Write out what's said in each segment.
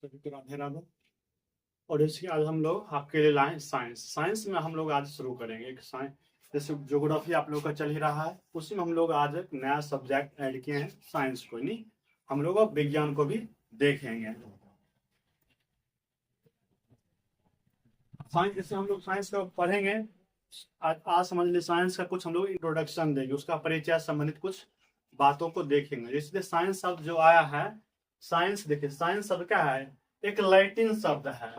सभी को राधे राधे। और इसके आज हम लोग आपके लिए लाए साइंस। साइंस में हम लोग आज शुरू करेंगे एक साइंस, जैसे ज्योग्राफी आप लोग का चल ही रहा है, उसी में हम लोग आज एक नया सब्जेक्ट ऐड किए हैं, साइंस को नहीं, हम लोग अब विज्ञान को भी देखेंगे। साइंस जैसे हम लोग साइंस का पढ़ेंगे, आज समझ लीजिए साइंस का कुछ हम लोग इंट्रोडक्शन देंगे, उसका परिचय संबंधित कुछ बातों को देखेंगे। इसलिए साइंस शब्द जो आया है, साइंस देखिए, साइंस शब्द क्या है, एक लैटिन शब्द है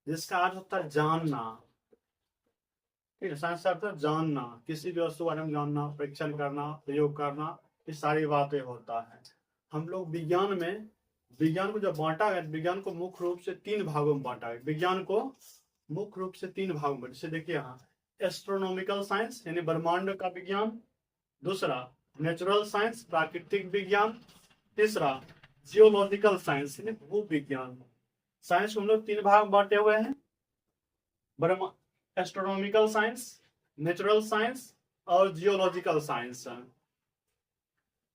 जिसका अर्थ होता है जानना। ठीक है, साइंस का अर्थ है जानना, किसी भी वस्तु के बारे में जानना, परीक्षण करना, प्रयोग करना, ये सारी बातें होता है। हम लोग विज्ञान में, विज्ञान को जब बांटा गया, विज्ञान को मुख्य रूप से तीन भागों में बांटा गया। विज्ञान को मुख्य रूप से तीन भागों में, जैसे देखिए यहाँ एस्ट्रोनॉमिकल साइंस यानी ब्रह्मांड का विज्ञान, दूसरा नेचुरल साइंस प्राकृतिक विज्ञान, तीसरा जियोलॉजिकल साइंस यानी भू विज्ञान। साइंस को हम लोग तीन भाग में बांटे हुए हैं, एस्ट्रोनॉमिकल साइंस, नेचुरल साइंस और जियोलॉजिकल साइंस।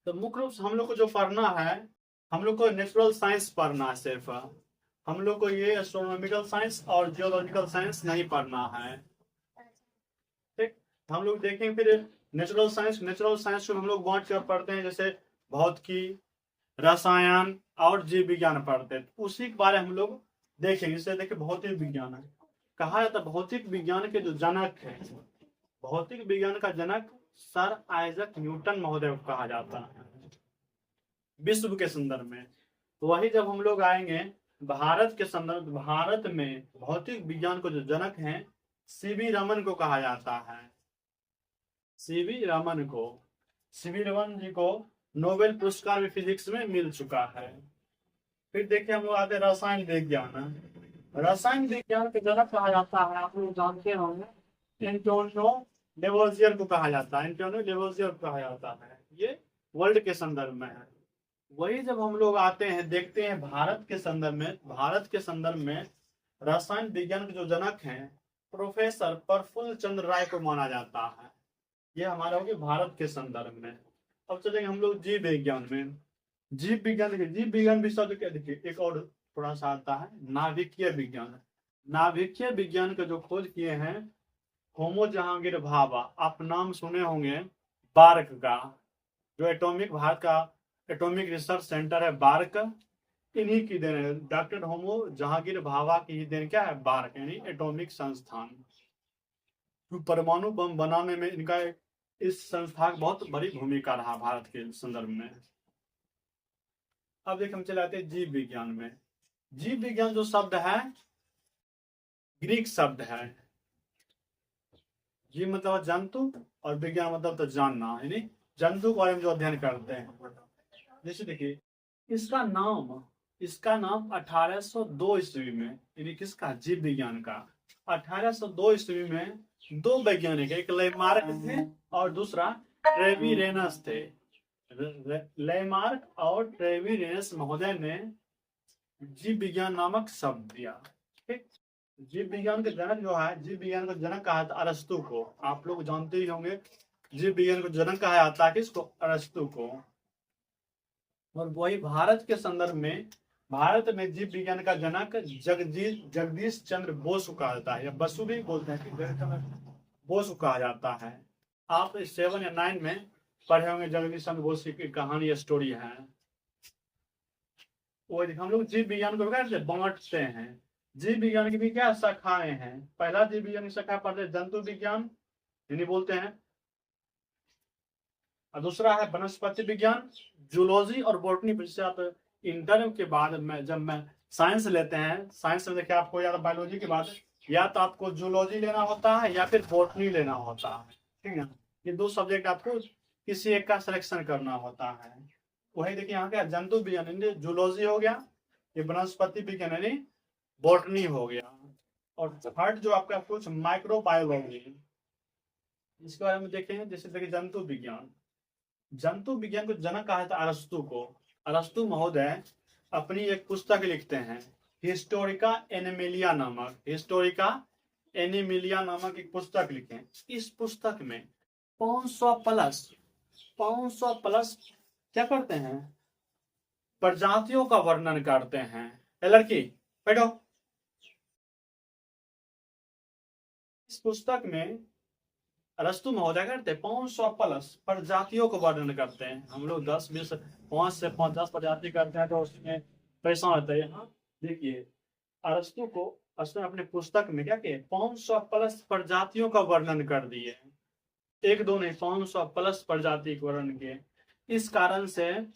तो मुख्य रूप से हम लोग को जो पढ़ना है, हम लोग को नेचुरल साइंस पढ़ना है सिर्फ, हम लोग को ये एस्ट्रोनॉमिकल साइंस और जियोलॉजिकल साइंस नहीं पढ़ना है। ठीक, हम लोग देखेंगे फिर नेचुरल साइंस। नेचुरल साइंस को हम लोग बांट कर पढ़ते हैं, जैसे भौतिकी, रसायन और जीव विज्ञान पढ़ते हैं, उसी के बारे में हम लोग देखेंगे। जैसे देखिए भौतिक विज्ञान है, कहा जाता है भौतिक विज्ञान के जो जनक है, भौतिक विज्ञान का जनक सर आइजक न्यूटन महोदय को कहा जाता है विश्व के संदर्भ में। तो वही जब हम लोग आएंगे भारत के संदर्भ, भारत में भौतिक विज्ञान को जो जनक हैं सीवी रमन को कहा जाता है। सीवी रमन को, सीवी रमन जी को नोबेल पुरस्कार भी फिजिक्स में मिल चुका है। फिर देखिए हम लोग आते हैं रसायन विज्ञान। रसायन विज्ञान के जनक कहा जाता है, आप लोग जानते होंगे, एंटोनियो लेवोजियर को कहा जाता है। एंटोनियो लेवोजियर को कहा जाता है, ये वर्ल्ड के संदर्भ में है। वही जब हम लोग आते हैं देखते हैं भारत के संदर्भ में, भारत के संदर्भ में रसायन विज्ञान के जो जनक हैं प्रोफेसर प्रफुल्ल चंद्र राय को माना जाता है। ये हमारा हो गया भारत के संदर्भ में। अब चलेंगे हम लोग जीव विज्ञान में। जीव विज्ञान देखिए, जीव विज्ञान भी शब्द क्या, देखिए एक और थोड़ा सा आता है नाभिकीय विज्ञान। नाभिकीय विज्ञान का जो खोज किए हैं होमो जहांगीर भाभा, आप नाम सुने होंगे बार्क का, जो एटॉमिक, भारत का एटॉमिक रिसर्च सेंटर है बार्क, इन्हीं की देन है। डॉक्टर होमो जहांगीर भाभा की ही देन क्या है, बार्क यानी एटॉमिक संस्थान। परमाणु बम बनाने में इनका, इस संस्था की बहुत बड़ी भूमिका रहा भारत के संदर्भ में। अब देख हम चले आते हैं जीव विज्ञान में। जीव विज्ञान जो शब्द है ग्रीक शब्द है। जीव मतलब जंतु और विज्ञान मतलब तो जानना, यानी जंतु के बारे में जो अध्ययन करते हैं। जैसे देखिए इसका नाम 1802 ईस्वी में, यानी किसका, जीव विज्ञान का 1802 ईस्वी में दो वैज्ञानिक, एक लेमार्क थे और दूसरा ट्रेविरेनस थे। लेमार्क और ट्रेविरेनस महोदय ने जीव विज्ञान नामक शब्द दिया। ठीक, जीव विज्ञान के जनक जो है, जीव विज्ञान का जनक कहा था अरस्तु को, आप लोग जानते ही होंगे जीव विज्ञान को जनक कहा जाता है किसको, अरस्तु को। और वही भारत के संदर्भ में, भारत में जीव विज्ञान का जनक जगदीश चंद्र बोस को कहा जाता है, या बसु भी बोलते हैं, बोस को कहा जाता है। आप 7 या 9 में पढ़े होंगे जगदीश चंद्र बोस की कहानी या स्टोरी है। वो हम लोग जीव विज्ञान को कैसे बांटते हैं, जीव विज्ञान की भी क्या शाखाएं हैं। पहला जीव विज्ञान की शाखा पढ़ते हैं जंतु विज्ञान यानी बोलते हैं, और दूसरा है वनस्पति विज्ञान, जूलॉजी और बॉटनी। जैसे आप इंटर के बाद में जब मैं साइंस लेते हैं, साइंस में देखिए आपको या तो बायोलॉजी के बाद या तो आपको जूलॉजी लेना होता है या फिर बॉटनी लेना होता है। ठीक है, ये दो सब्जेक्ट आपको किसी एक का सिलेक्शन करना होता है। वही देखिए यहाँ क्या, जंतु विज्ञान जूलॉजी हो गया, ये वनस्पति विज्ञान यानी बॉटनी हो गया, और थर्ड जो आपका कुछ माइक्रोबायोलॉजी, इसके बारे में देखेंगे। जैसे देखिए जंतु विज्ञान, जंतु विज्ञान को जनक कहा था अरस्तु को। अरस्तु महोदय अपनी एक पुस्तक लिखते हैं हिस्टोरिका एनिमिलिया नामक, हिस्टोरिका एनिमिलिया नामक एक पुस्तक लिखे। इस पुस्तक में 500 प्लस क्या करते हैं, प्रजातियों का वर्णन करते हैं। ए लड़की बैठो। इस पुस्तक में अरस्तु महोदय करते 500 प्लस प्रजातियों को वर्णन करते हैं। हम लोग 10 20 5 से 50 प्रजाति करते हैं तो उसमें कैसा होता है। यहाँ देखिए अरस्तु को अरस्तु ने अपने पुस्तक में क्या किए 500 प्लस प्रजातियों का वर्णन कर दिए। एक दो नहीं 500 प्लस प्रजाति का वर्णन किए। इस कारण से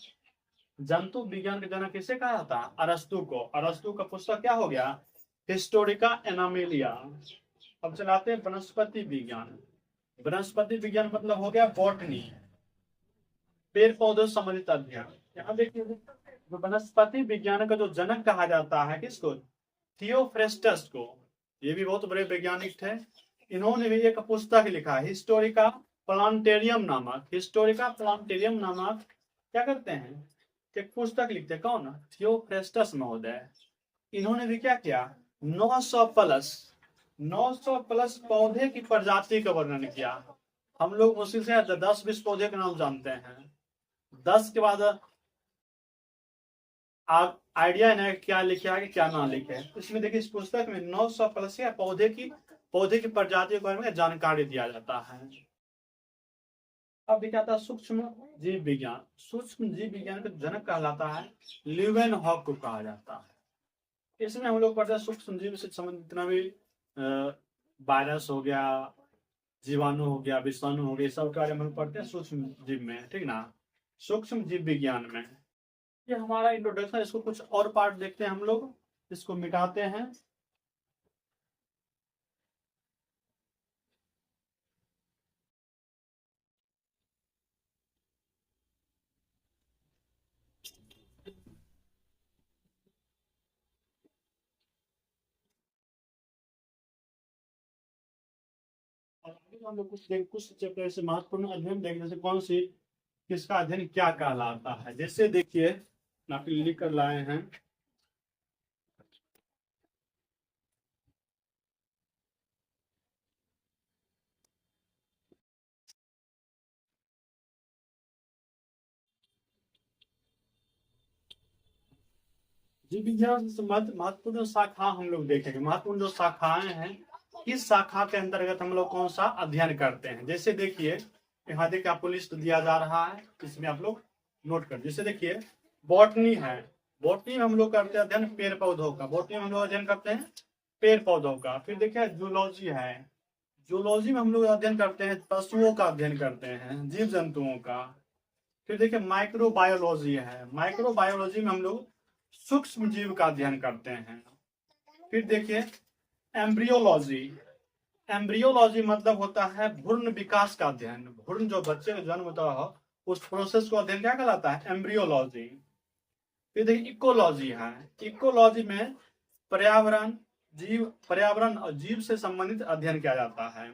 जंतु विज्ञान के जनक किसे कहा जाता है? अरस्तु को। अरस्तु का पुस्तक क्या हो गया? हिस्टोरिका एनामिलिया। अब चलाते हैं वनस्पति विज्ञान। वनस्पति विज्ञान मतलब हो गया बॉटनी, पेड़ पौधों से संबंधित अध्ययन। यहाँ देखिए वनस्पति विज्ञान का जो जनक कहा जाता है किसको? थियोफ्रेस्टस को। ये भी बहुत बड़े वैज्ञानिक थे। इन्होंने भी एक पुस्तक लिखा हिस्टोरिका प्लांटेरियम नामक। हिस्टोरिका प्लांटेरियम नामक क्या करते हैं? एक पुस्तक लिखते। कौन? थियोफ्रेस्टस महोदय। इन्होंने भी क्या किया 900 प्लस पौधे की प्रजाति का वर्णन किया। हम लोग मुश्किल से 10-20 पौधे के नाम जानते हैं। 10 के बाद आप आइडिया है क्या लिखे आगे क्या ना लिखे। इसमें देखिए इस पुस्तक में 900 प्लस या पौधे की प्रजाति के बारे में जानकारी दिया जाता है। अब क्या आता है सूक्ष्म जीव विज्ञान। सूक्ष्म जीव विज्ञान का जनक कहलाता है ल्यूवेनहॉक को कहा जाता है। इसमें हम लोग पढ़ते हैं सूक्ष्म जीव से संबंधित जितना भी वायरस हो गया, जीवाणु हो गया, विषाणु हो गया, सब के बारे में हम पढ़ते हैं सूक्ष्म जीव में, ठीक ना, सूक्ष्म जीव विज्ञान में। ये हमारा इंट्रोडक्शन। इसको कुछ और पार्ट देखते हैं हम लोग, इसको मिटाते हैं। हम लोग कुछ चैप्टर से महत्वपूर्ण अध्ययन देखें, जैसे कौन सी किसका अध्ययन क्या कहलाता है। जैसे देखिए आप लिख कर लाए हैं जीव विज्ञान से महत्वपूर्ण शाखा हम लोग देखेंगे। महत्वपूर्ण जो शाखाएं हैं किस शाखा के अंतर्गत हम लोग कौन सा अध्ययन करते हैं। जैसे देखिए यहाँ देखिए आपको लिस्ट दिया जा रहा है, इसमें आप लोग नोट कर। जैसे देखिए बॉटनी है। बॉटनी में हम लोग करते हैं अध्ययन पेड़ पौधों का। बॉटनी में हम लोग अध्ययन करते हैं पेड़ पौधों का। फिर देखिए जूलॉजी है। जूलॉजी में हम लोग अध्ययन करते हैं पशुओं का अध्ययन करते हैं, जीव जंतुओं का। फिर देखिए माइक्रोबायोलॉजी है। माइक्रोबायोलॉजी में हम लोग सूक्ष्म जीव का अध्ययन करते हैं। फिर देखिए एम्ब्रियोलॉजी। एम्ब्रियोलॉजी मतलब होता है भ्रूण विकास का अध्ययन। भ्रूण जो बच्चे का जन्म होता है उस प्रोसेस को अध्ययन क्या कहलाता है? एम्ब्रियोलॉजी। फिर देखिए इकोलॉजी है। इकोलॉजी में पर्यावरण और जीव से संबंधित अध्ययन किया जाता है।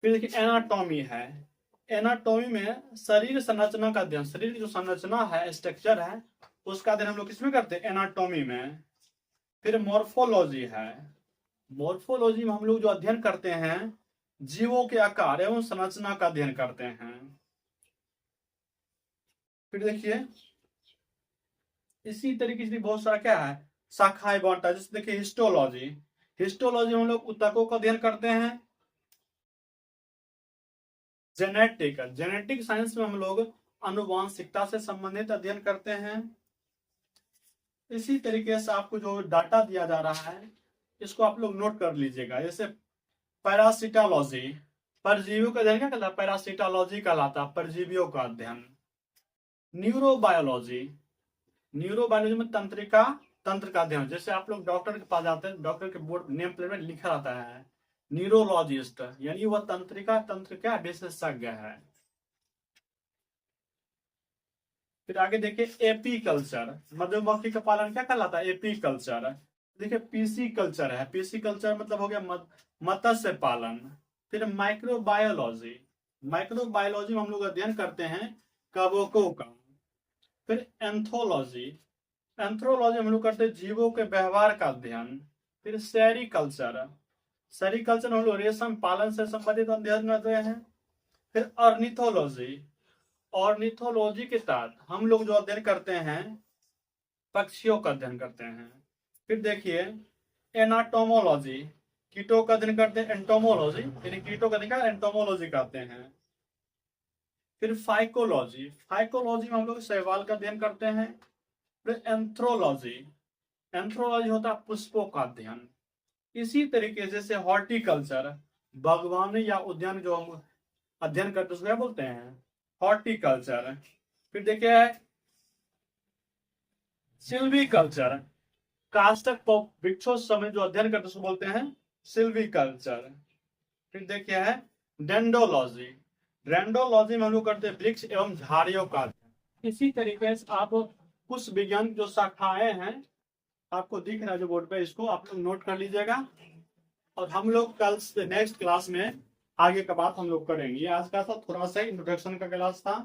फिर देखिए एनाटॉमी है। एनाटॉमी में शरीर संरचना का अध्ययन। शरीर की जो संरचना है, स्ट्रक्चर है, उसका अध्ययन हम लोग किसमें करते हैं? एनाटॉमी में। फिर मॉर्फोलॉजी है। मॉर्फोलॉजी में हम लोग जो अध्ययन करते हैं जीवों के आकार एवं संरचना का अध्ययन करते हैं। फिर देखिए इसी तरीके से बहुत सारा क्या है शाखाएं बांटा। जैसे देखिए हिस्टोलॉजी। हिस्टोलॉजी में हम लोग ऊतकों का अध्ययन करते हैं। जेनेटिक साइंस में हम लोग आनुवांशिकता से संबंधित अध्ययन करते हैं। इसी तरीके से आपको जो डाटा दिया जा रहा है इसको आप लोग नोट कर लीजिएगा। जैसे पैरासिटोलॉजी, परजीवियों का अध्ययन क्या कहलाता है? पैरासिटोलॉजी कहलाता है परजीवियों का अध्ययन। न्यूरोबायोलॉजी। न्यूरोबायोलॉजी में तंत्र का अध्ययन। जैसे आप लोग डॉक्टर के पास जाते हैं, डॉक्टर के बोर्ड नेम प्लेट में लिखा रहता है न्यूरोलॉजिस्ट, यानी वह तंत्र का विशेषज्ञ है। फिर आगे देखिए एपीकल्चर। मधुमक्खी का पालन क्या कहलाता है? एपीकल्चर। देखिए पीसी कल्चर है। पीसी कल्चर मतलब हो गया मत्स्य पालन। फिर माइक्रोबायोलॉजी। माइक्रोबायोलॉजी में हम लोग अध्ययन करते हैं कवकों का। फिर एंथोलॉजी। एंथ्रोलॉजी हम लोग करते हैं जीवों के व्यवहार का अध्ययन। फिर सेरिकल्चर। सेरिकल्चर में हम लोग रेशम पालन से संबंधित अध्ययन करते हैं। फिर ऑर्निथोलॉजी। ऑर्निथोलॉजी के तहत हम लोग जो अध्ययन करते हैं पक्षियों का अध्ययन करते हैं। फिर देखिए एनाटोमोलॉजी, कीटों का अध्ययन करते हैं। एंटोमोलॉजी यानी कीटों का अध्ययन एंटोमोलॉजी करते हैं। फिर फाइकोलॉजी, फाइकोलॉजी में हम लोग शैवाल का अध्ययन करते हैं। फिर एंथ्रोलॉजी, एंथ्रोलॉजी होता है पुष्पों का अध्ययन। इसी तरीके से हॉर्टिकल्चर, बागवानी या उद्यान जो हम अध्ययन करते हैं उसको क्या बोलते हैं, हॉर्टिकल्चर। फिर देखिए सिल्वीकल्चर, काष्ठक वृक्षों समय जो अध्ययन करते हैं उसको बोलते हैं सिल्वीकल्चर। फिर देखिए है डेंडोलॉजी, डेंडोलॉजी में हम लोग करते हैं वृक्ष एवं झाड़ियों का अध्ययन। इसी तरीके से आप कुछ विज्ञान की जो शाखाएं हैं आपको दिख रहा है जो बोर्ड पे, इसको आप लोग नोट कर लीजिएगा। और हम लोग कल नेक्स्ट क्लास में आगे का बात हम लोग करेंगे। आज का था थोड़ा सा इंट्रोडक्शन का क्लास था।